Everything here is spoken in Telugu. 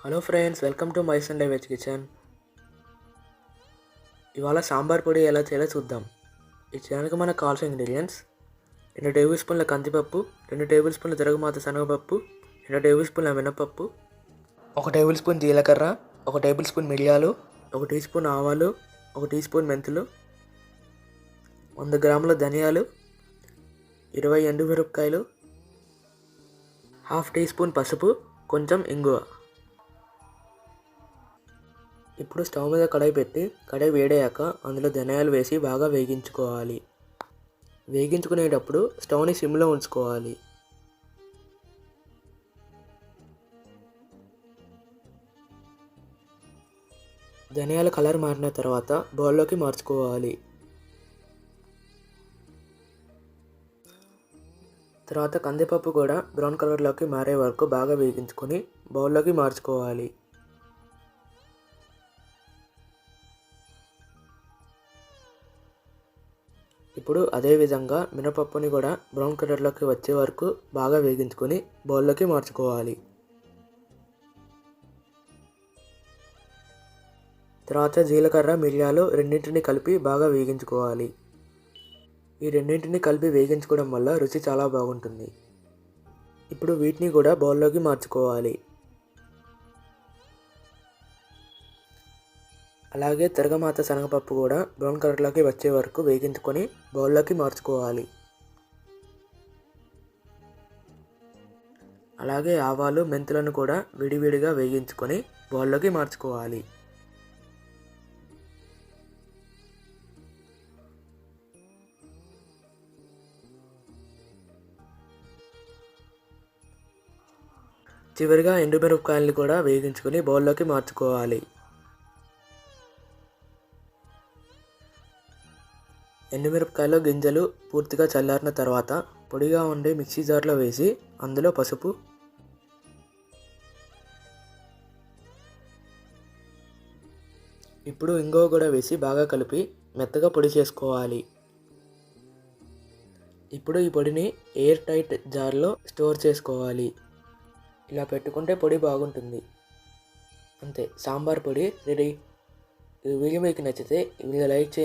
Hello friends, welcome to my Sunday veg kitchen. ఇవాళ సాంబార్ పొడి ఎలా చేయాలో చూద్దాం. ఇది చేయడానికి మనకు కావాల్సిన ఇంగ్రీడియంట్స్: 2 టేబుల్ స్పూన్ల కందిపప్పు, 2 టేబుల్ స్పూన్ల తిరగమాత శనగపప్పు, 2 టేబుల్ స్పూన్ల మినపప్పు, 1 టేబుల్ స్పూన్ జీలకర్ర, 1 టేబుల్ స్పూన్ మిరియాలు, 1 టీ స్పూన్ ఆవాలు, 1 టీ స్పూన్ మెంతులు, 100 గ్రాముల ధనియాలు, 20 ఎండుమిరపకాయలు, హాఫ్ టీ స్పూన్ పసుపు, కొంచెం ఇంగువ. ఇప్పుడు స్టవ్ మీద కడాయి పెట్టి కడాయి వేడయ్యాక అందులో ధనియాలు వేసి బాగా వేగించుకోవాలి. వేగించుకునేటప్పుడు స్టవ్ని సిమ్లో ఉంచుకోవాలి. ధనియాల కలర్ మారిన తర్వాత బౌల్లోకి మార్చుకోవాలి. తర్వాత కందిపప్పు కూడా బ్రౌన్ కలర్లోకి మారే వరకు బాగా వేగించుకొని బౌల్లోకి మార్చుకోవాలి. ఇప్పుడు అదేవిధంగా మినపప్పుని కూడా బ్రౌన్ కలర్లోకి వచ్చే వరకు బాగా వేగించుకొని బౌల్లోకి మార్చుకోవాలి. తర్వాత జీలకర్ర, మిరియాలు రెండింటిని కలిపి బాగా వేగించుకోవాలి. ఈ రెండింటిని కలిపి వేగించుకోవడం వల్ల రుచి చాలా బాగుంటుంది. ఇప్పుడు వీటిని కూడా బౌల్లోకి మార్చుకోవాలి. అలాగే తిరగమాత శనగపప్పు కూడా బ్రౌన్ కలర్లోకి వచ్చే వరకు వేగించుకొని బౌల్లోకి మార్చుకోవాలి. అలాగే ఆవాలు, మెంతులను కూడా విడివిడిగా వేగించుకొని బౌల్లోకి మార్చుకోవాలి. చివరిగా ఎండుమిరపకాయలను కూడా వేగించుకొని బౌల్లోకి మార్చుకోవాలి. ఎండుమిరపకాయల గింజలు పూర్తిగా చల్లారిన తర్వాత పొడిగా ఉండే మిక్సీ జార్లో వేసి అందులో పసుపు, ఇప్పుడు ఇంగువ కూడా వేసి బాగా కలిపి మెత్తగా పొడి చేసుకోవాలి. ఇప్పుడు ఈ పొడిని ఎయిర్ టైట్ జార్లో స్టోర్ చేసుకోవాలి. ఇలా పెట్టుకుంటే పొడి బాగుంటుంది. అంతే, సాంబార్ పొడి రెడీ. ఈ వీడియో మీకు నచ్చితే లైక్ చేయండి.